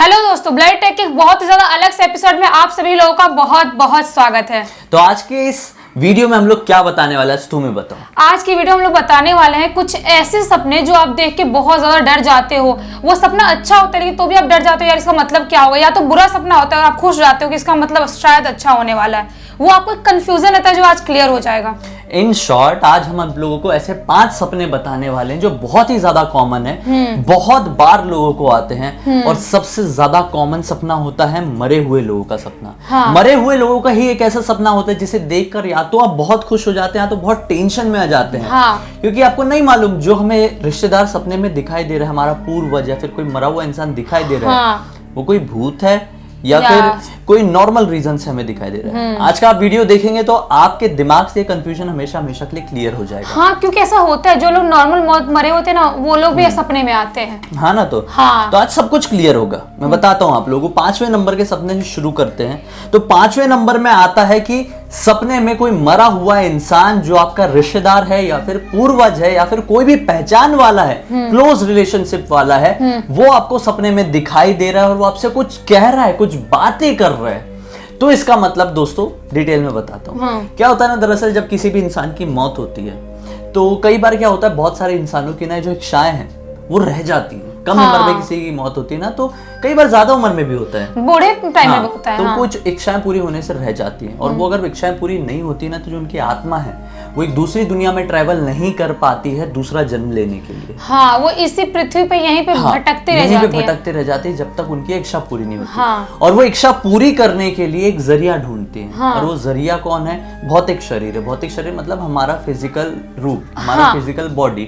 Hello दोस्तों, blood take के बहुत ही ज्यादा अलग से एपिसोड में आप सभी लोगों का बहुत बहुत स्वागत है। तो आज के इस वीडियो में हम लोग क्या बताने वाले हैं, तुम्हें बताओ। आज की वीडियो हम लोग बताने वाले हैं कुछ ऐसे सपने जो आप देख के बहुत ज्यादा डर जाते हो। वो सपना अच्छा होता है लेकिन तो भी आप डर जाते हो, यार इसका मतलब क्या होगा। या तो बुरा सपना होता है और आप खुश जाते हो कि इसका मतलब शायद अच्छा होने वाला है। वो आपको कंफ्यूजन रहता है जो आज क्लियर हो जाएगा। इन शॉर्ट आज हम आप लोगों को ऐसे 5 सपने बताने वाले हैं जो बहुत ही ज्यादा कॉमन है, बहुत बार लोगों को आते हैं और सबसे ज्यादा कॉमन सपना होता है मरे हुए लोगों का सपना। हाँ। मरे हुए लोगों का ही एक ऐसा सपना होता है जिसे देखकर या तो आप बहुत खुश हो जाते हैं या तो बहुत टेंशन में आ जाते हैं। हाँ। क्योंकि आपको नहीं मालूम जो हमें रिश्तेदार सपने में दिखाई दे रहा है, हमारा पूर्वज या फिर कोई मरा हुआ इंसान दिखाई दे रहा है, वो कोई भूत है या फिर कोई नॉर्मल रीजन से हमें दिखाई दे रहा है। आज का आप वीडियो देखेंगे तो आपके दिमाग से कंफ्यूजन हमेशा हमेशा के लिए क्लियर हो जाएगा। हाँ, क्योंकि ऐसा होता है, जो लोग नॉर्मल मौत मरे होते हैं ना, वो लोग भी सपने में आते हैं। हाँ ना, तो हाँ। तो आज सब कुछ क्लियर होगा। मैं बताता हूँ आप लोगों को। 5वें नंबर के सपने से शुरू करते हैं। तो 5वें नंबर में आता है कि सपने में कोई मरा हुआ इंसान जो आपका रिश्तेदार है या फिर पूर्वज है या फिर कोई भी पहचान वाला है, क्लोज रिलेशनशिप वाला है, वो आपको सपने में दिखाई दे रहा है और वो आपसे कुछ कह रहा है, कुछ बातें कर रहा है। तो इसका मतलब दोस्तों डिटेल में बताता हूँ। क्या होता है ना, दरअसल जब किसी भी इंसान की मौत होती है तो कई बार क्या होता है, बहुत सारे इंसानों की ना जो इच्छाएं हैं वो रह जाती हैं। कम उम्र में किसी की मौत होती है ना, तो कई बार ज्यादा उम्र में भी होता है, बूढ़े टाइम में भी होता है। तो कुछ इच्छाएं पूरी होने से रह जाती हैं और वो अगर इच्छाएं पूरी नहीं होती ना, तो जो उनकी आत्मा है वो एक दूसरी दुनिया में ट्रैवल नहीं कर पाती है दूसरा जन्म लेने के लिए। हाँ, वो इसी पृथ्वी पे यहीं पे भटकते रह जाती है जब तक उनकी इच्छा पूरी नहीं होती। और वो इच्छा पूरी करने के लिए एक जरिया ढूंढती है। और वो जरिया कौन है? भौतिक शरीर है। भौतिक शरीर मतलब हमारा फिजिकल रूप, हमारा फिजिकल बॉडी।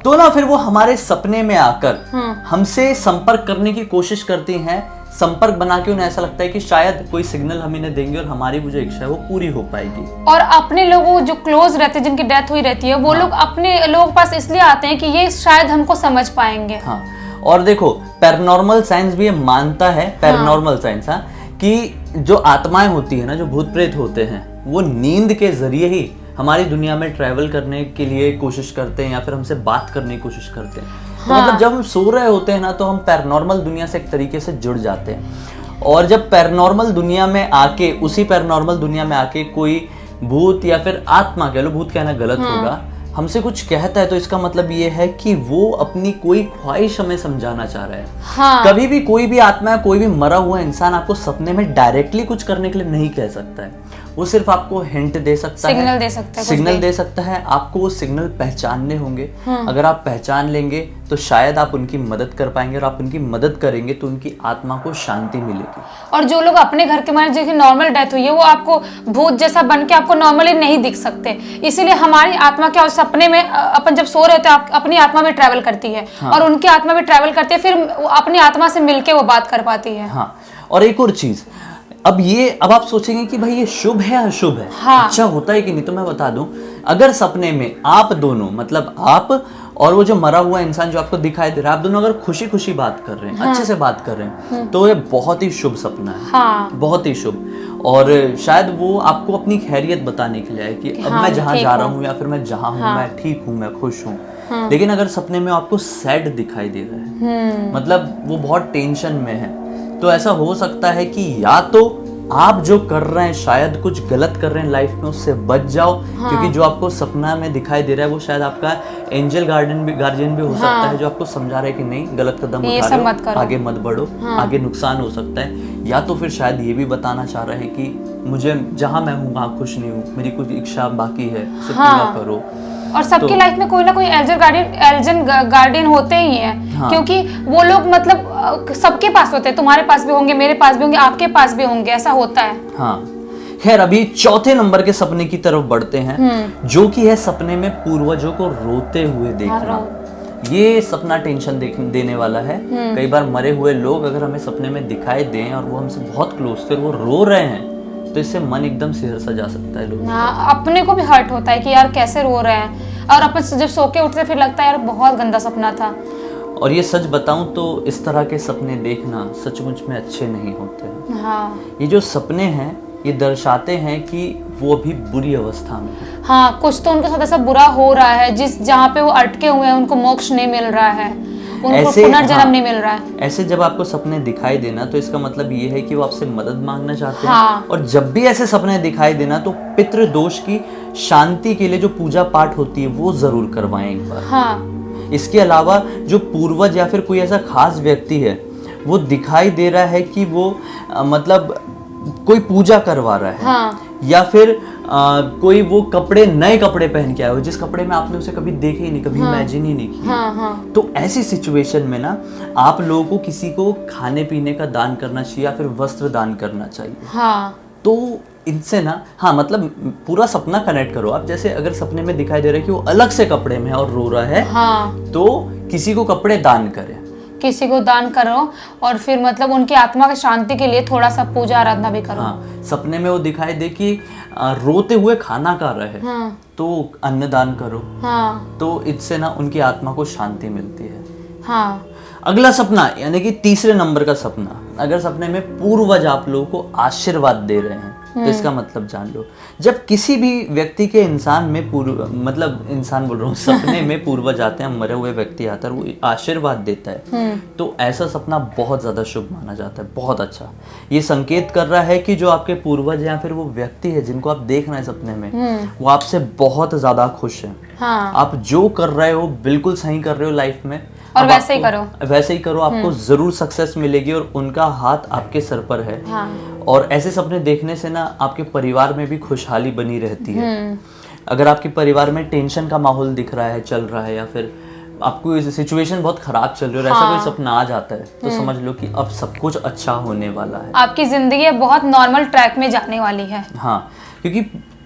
तो ना फिर वो हमारे सपने में आकर हमसे संपर्क करने की कोशिश करती हैं। संपर्क बना के उन्हें ऐसा लगता है कि शायद कोई सिग्नल हम इन्हें देंगे और हमारी वो जो इच्छा है वो पूरी हो पाएगी। और अपने लोगों जो क्लोज रहते हैं, जिनकी डेथ हुई रहती है, वो लोग अपने लोगों के पास इसलिए आते हैं कि ये शायद हमको समझ पाएंगे। हाँ, और देखो पैरानॉर्मल साइंस भी ये मानता है, पैरानॉर्मल साइंस, हाँ, कि जो आत्माएं होती है ना, जो भूत प्रेत होते हैं, वो नींद के जरिए ही हमारी दुनिया में ट्रैवल करने के लिए कोशिश करते हैं या फिर हमसे बात करने की कोशिश करते हैं। तो मतलब जब हम सो रहे होते हैं ना, तो हम पैरानॉर्मल दुनिया से एक तरीके से जुड़ जाते हैं। और जब पैरानॉर्मल दुनिया में आके, उसी पैरानॉर्मल दुनिया में आके कोई भूत या फिर आत्मा, कह लो, भूत कहना गलत होगा, हमसे कुछ कहता है, तो इसका मतलब ये है कि वो अपनी कोई ख्वाहिश हमें समझाना चाह रहा है। हाँ। कभी भी कोई भी आत्मा, कोई भी मरा हुआ इंसान आपको सपने में डायरेक्टली कुछ करने के लिए नहीं कह सकता है। वो सिर्फ आपको हिंट दे सकता है, सिग्नल दे सकता है। आपको वो सिग्नल पहचानने होंगे। अगर आप पहचान लेंगे तो शायद आप उनकी मदद कर पाएंगे, और आप उनकी मदद करेंगे तो उनकी आत्मा को शांति मिलेगी। और जो लोग अपने घर के मारे जिनकी नॉर्मल डेथ हुई है, वो आपको भूत जैसा बन के आपको नॉर्मली नहीं दिख सकते। इसीलिए हमारी आत्मा क्या, सपने में अपन जब सो रहे होते हैं, अपनी आत्मा में ट्रैवल करती है। हाँ। और उनकी आत्मा में ट्रैवल करती है, फिर अपनी आत्मा से मिलके वो बात कर पाती है। हाँ। और एक और चीज, अब आप सोचेंगे कि भाई ये शुभ है अशुभ है, हाँ। अच्छा होता है कि नहीं, तो मैं बता दूं, अगर सपने में आप दोनों, मतलब आप और वो जो मरा हुआ इंसान जो आपको दिखाई दे रहा है, आप दोनों अगर खुशी खुशी बात कर रहे हैं, अच्छे से बात कर रहे हैं, तो ये बहुत ही शुभ सपना है। हाँ। बहुत ही शुभ। और शायद वो आपको अपनी खैरियत बताने के लिए है कि अब मैं जहाँ जा रहा हूँ या फिर मैं जहाँ हूँ, मैं ठीक हूँ, मैं खुश हूँ। लेकिन अगर सपने में आपको सैड दिखाई दे रहा है, मतलब वो बहुत टेंशन में है, तो ऐसा हो सकता है कि या तो आप जो कर रहे हैं शायद कुछ गलत कर रहे हैं लाइफ में, उससे बच जाओ। क्योंकि जो आपको सपना में दिखाई दे रहा है वो शायद आपका एंजल गार्डियन भी हो सकता है, जो आपको समझा रहा है कि नहीं, गलत कदम उठा लो, आगे मत बढ़ो, आगे नुकसान हो सकता है। या तो फिर शायद ये भी बताना चाह रहे हैं कि मुझे जहाँ मैं हूँ वहाँ खुश नहीं हूँ, मेरी कुछ इच्छा बाकी है, उसे पूरा करो। और सबकी लाइफ में कोई ना कोई एंजल गार्डियन होते ही हैं। हाँ। क्योंकि वो लोग मतलब सबके पास होते हैं, तुम्हारे पास भी होंगे, मेरे पास भी होंगे, आपके पास भी होंगे, ऐसा होता है। हाँ। खैर, अभी 4थे नंबर के सपने की तरफ बढ़ते हैं, जो कि है सपने में पूर्वजों को रोते हुए देखना। ये सपना टेंशन देने वाला है। कई बार मरे हुए लोग अगर हमें सपने में दिखाई दें और वो हमसे बहुत क्लोज, फिर वो रो रहे हैं, तो इससे मन एकदम सिहर सा जा सकता है लोगों का। अपने को भी हर्ट होता है कि यार कैसे रो रहे हैं, और अपन जब सो के उठते फिर लगता है यार बहुत गंदा सपना था। और ये सच बताऊं तो इस तरह के सपने देखना सचमुच में अच्छे नहीं होते। हाँ। ये जो सपने हैं ये दर्शाते हैं कि वो अभी बुरी अवस्था में है। हाँ, कुछ तो उनके साथ ऐसा बुरा हो रहा है, जहाँ पे वो अटके हुए हैं उनको मोक्ष नहीं मिल रहा है। उनको ऐसे पुनर्जन्म नहीं मिल रहा है। ऐसे जब आपको सपने दिखाई देना तो इसका मतलब ये है कि वो आपसे मदद मांगना चाहते हैं। हाँ। और जब भी ऐसे सपने दिखाई देना तो पितृ दोष की शांति के लिए जो पूजा पाठ होती है वो जरूर करवाएं एक बार। हाँ। इसके अलावा जो पूर्वज या फिर कोई ऐसा खास व्यक्ति है वो दिखाई दे रहा है कि वो मतलब कोई पूजा करवा रहा है। हाँ। या फिर कोई वो नए कपड़े पहन के आया हो जिस कपड़े में आपने उसे कभी देखे ही नहीं, कभी इमेजिन ही नहीं किया। हाँ। तो ऐसी सिचुएशन में ना आप लोगों को किसी को खाने पीने का दान करना चाहिए या फिर वस्त्र दान करना चाहिए। हाँ। तो इनसे ना हाँ मतलब पूरा सपना कनेक्ट करो आप। जैसे अगर सपने में दिखाई दे रहा है कि वो अलग से कपड़े में है और रो रहा है, हाँ। तो किसी को कपड़े दान करें, किसी को दान करो और फिर मतलब उनकी आत्मा की शांति के लिए थोड़ा सा पूजा आराधना भी करो। हाँ, सपने में वो दिखाई दे कि रोते हुए खाना खा रहे हैं, हाँ। तो अन्न दान करो। हाँ। तो इससे ना उनकी आत्मा को शांति मिलती है। हाँ। अगला सपना यानी कि तीसरे नंबर का सपना, अगर सपने में पूर्वज आप लोगों को आशीर्वाद दे रहे हैं तो इसका मतलब जान लो। जब किसी भी व्यक्ति के इंसान में इंसान बोल रहा हूँ, सपने में पूर्वज आते हैं, मरे हुए व्यक्ति आता है, वो आशीर्वाद देता है, तो ऐसा सपना बहुत ज्यादा शुभ माना जाता है, बहुत अच्छा। ये संकेत कर रहा है कि जो आपके पूर्वज या फिर वो व्यक्ति है जिनको आप देख रहे हैं सपने में, वो आपसे बहुत ज्यादा खुश है। हाँ। आप जो कर रहे हो बिल्कुल सही कर रहे हो लाइफ में, और वैसे ही करो, आपको जरूर सक्सेस मिलेगी और उनका हाथ आपके सर पर है। हाँ। और ऐसे सपने देखने से ना आपके परिवार में भी खुशहाली बनी रहती है। अगर आपके परिवार में टेंशन का माहौल दिख रहा है, चल रहा है, या फिर आपको सिचुएशन बहुत खराब चल रही है और ऐसा कोई सपना आ जाता है, तो समझ लो कि अब सब कुछ अच्छा होने वाला है, आपकी जिंदगी बहुत नॉर्मल ट्रैक में जाने वाली है। हाँ, क्योंकि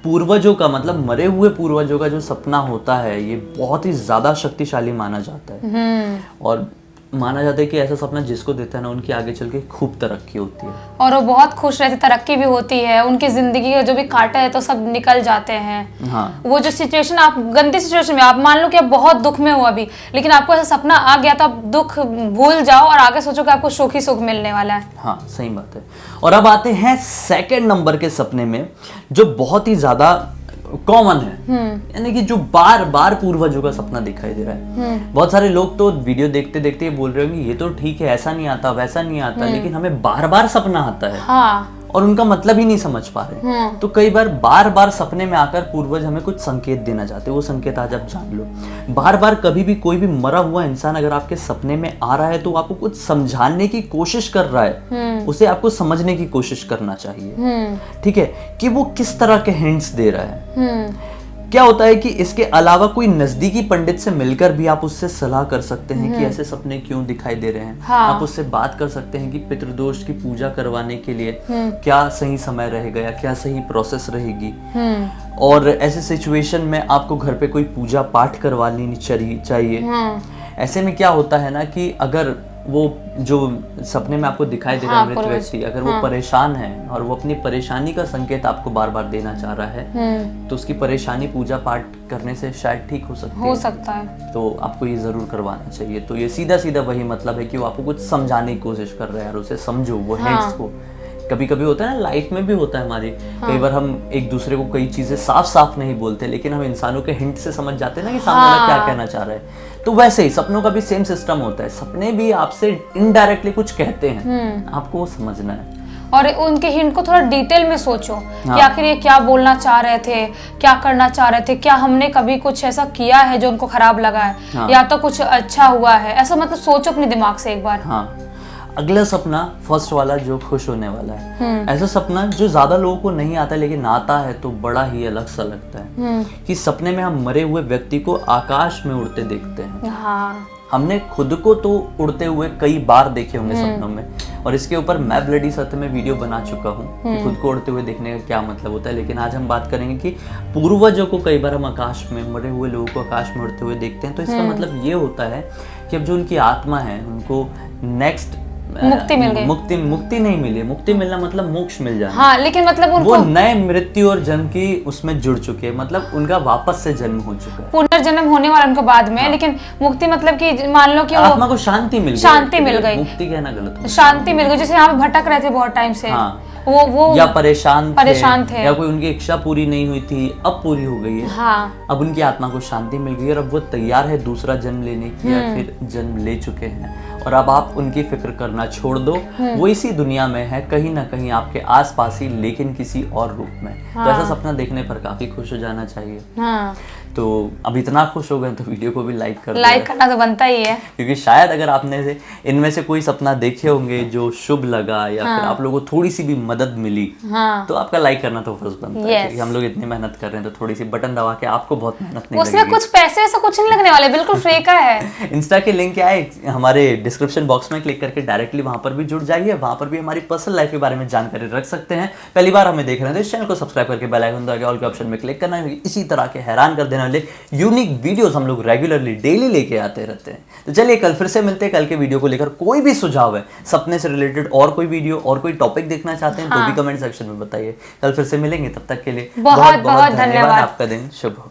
पूर्वजों का मतलब मरे हुए पूर्वजों का जो सपना होता है ये बहुत ही ज्यादा शक्तिशाली माना जाता है। और माना जाता है कि ऐसा सपना जिसको देता है ना उनकी आगे चल के खूब तरक्की होती है और वो बहुत खुश रहते, तरक्की भी होती है, उनकी जिंदगी का जो भी कांटा है तो सब निकल जाते हैं। हाँ। वो जो सिचुएशन, आप गंदी सिचुएशन में, आप मान लो कि आप बहुत दुख में हो अभी, लेकिन आपको ऐसा सपना आ गया तो आप दुख भूल जाओ और आगे सोचो कि आपको सुख ही सुख मिलने वाला है। हाँ, सही बात है। और अब आते हैं सेकंड नंबर के सपने में, जो बहुत ही ज्यादा कॉमन है, यानी कि जो बार बार पूर्वजों का सपना दिखाई दे रहा है। बहुत सारे लोग तो वीडियो देखते देखते बोल रहे होंगे ये तो ठीक है, ऐसा नहीं आता, वैसा नहीं आता, लेकिन हमें बार बार सपना आता है। हाँ। और उनका मतलब ही नहीं समझ पा रहे। तो कई बार बार सपने में आकर पूर्वज हमें कुछ संकेत देना चाहते हैं। वो संकेत आज आप जान लो। बार बार कभी भी कोई भी मरा हुआ इंसान अगर आपके सपने में आ रहा है तो आपको कुछ समझाने की कोशिश कर रहा है, उसे आपको समझने की कोशिश करना चाहिए। ठीक है, कि वो किस तरह के हिंट्स दे रहा है। क्या होता है कि इसके अलावा कोई नजदीकी पंडित से मिलकर भी आप उससे सलाह कर सकते हैं कि ऐसे सपने क्यों दिखाई दे रहे हैं। हाँ। आप उससे बात कर सकते हैं कि पितृदोष की पूजा करवाने के लिए क्या सही समय रहेगा या क्या सही प्रोसेस रहेगी। और ऐसे सिचुएशन में आपको घर पे कोई पूजा पाठ करवा लेनी चाहिए। ऐसे में क्या होता है ना कि अगर वो जो सपने में आपको दिखाई दे रहा है मृत व्यक्ति, अगर वो परेशान है और वो अपनी परेशानी का संकेत आपको बार बार देना चाह रहा है, तो उसकी परेशानी पूजा पाठ करने से शायद ठीक हो सकता है। तो आपको ये जरूर करवाना चाहिए। तो ये सीधा सीधा वही मतलब है कि वो आपको कुछ समझाने की कोशिश कर रहा है और उसे समझो वो हिंट्स को। कभी कभी होता है ना, लाइफ में भी होता है हमारी, कई बार हम एक दूसरे को कई चीजें साफ साफ नहीं बोलते, लेकिन हम इंसानों के हिंट से समझ जाते हैं ना कि सामने वाला क्या कहना चाह रहा है। तो वैसे ही सपनों का भी सेम सिस्टम होता है। सपने भी आपसे इनडायरेक्टली कुछ कहते हैं, आपको वो समझना है। और उनके हिंट को थोड़ा डिटेल में सोचो कि आखिर ये क्या बोलना चाह रहे थे, क्या करना चाह रहे थे, क्या हमने कभी कुछ ऐसा किया है जो उनको खराब लगा है, या तो कुछ अच्छा हुआ है, ऐसा मतलब सोचो अपने दिमाग से एक बार। हाँ। अगला सपना फर्स्ट वाला जो खुश होने वाला है, ऐसा सपना जो ज्यादा लोगों को नहीं आता लेकिन आता है तो बड़ा ही अलग सा लगता है। कि सपने में हम मरे हुए व्यक्ति को आकाश में उड़ते देखते हैं। हाँ। हमने खुद को तो उड़ते हुए कई बार देखे होंगे सपनों में, और इसके ऊपर मैं ब्लडी सत्य में वीडियो बना चुका हूँ कि खुद को उड़ते हुए देखने का क्या मतलब होता है। लेकिन आज हम बात करेंगे कि पूर्वजों को कई बार हम आकाश में, मरे हुए लोगों को आकाश में उड़ते हुए देखते हैं। तो इसका मतलब ये होता है कि अब जो उनकी आत्मा है उनको नेक्स्ट मुक्ति मिल गई। मुक्ति नहीं मिली, मुक्ति मिलना मतलब मोक्ष मिल जाना। हाँ, लेकिन मतलब उनको वो नए मृत्यु और जन्म की उसमें जुड़ चुके हैं, मतलब उनका वापस से जन्म हो चुका है, पुनर्जन्म होने वाला उनको बाद में। लेकिन मुक्ति मतलब कि मान लो कि आत्मा को शांति मिल गई। शांति मिल गई, मुक्ति कहना गलत है, शांति मिल गई। जैसे यहाँ पे भटक रहे थे बहुत टाइम से, वो या परेशान थे या कोई उनकी इच्छा पूरी नहीं हुई थी, अब पूरी हो गई है। हाँ। अब उनकी आत्मा को शांति मिल गई और अब वो तैयार है दूसरा जन्म लेने की, या फिर जन्म ले चुके हैं। और अब आप उनकी फिक्र करना छोड़ दो, वो इसी दुनिया में है कहीं ना कहीं आपके आसपास ही, लेकिन किसी और रूप में। तो ऐसा सपना देखने पर काफी खुश हो जाना चाहिए। हाँ। तो अब इतना खुश हो गए तो वीडियो को भी लाइक कर लाइक करना तो बनता ही है, क्योंकि शायद अगर आपने से इनमें से कोई सपना देखे होंगे जो शुभ लगा, या फिर आप लोगों को थोड़ी सी भी मदद मिली, तो आपका लाइक करना तो फर्ज बनता है, क्योंकि हम लोग इतनी मेहनत कर रहे हैं तो थोड़ी सी बटन दबा के आपको बहुत मेहनत नहीं उसमें कुछ पैसे ऐसा कुछ नहीं लगने वाले, बिल्कुल फ्री का है। इंस्टा के लिंक क्या है हमारे डिस्क्रिप्शन बॉक्स में, क्लिक करके डायरेक्टली वहां पर भी जुड़ जाइए। वहां पर भी हमारी पर्सनल लाइफ के बारे में जानकारी रख सकते हैं। पहली बार हमें देख रहे हैं तो इस चैनल को सब्सक्राइब करके बेल आइकन दबा के ऑल के ऑप्शन में क्लिक करना है। इसी तरह के हैरान कर देने वाले यूनिक वीडियोस हम लोग रेगुलरली डेली लेके आते रहते हैं। तो चलिए कल फिर से मिलते हैं। कल के वीडियो को लेकर कोई भी सुझाव है, सपने से रिलेटेड और कोई वीडियो और कोई टॉपिक देखना चाहते हैं तो भी कमेंट सेक्शन में बताइए। कल फिर से मिलेंगे, तब तक के लिए बहुत बहुत धन्यवाद। आपका दिन शुभ हो।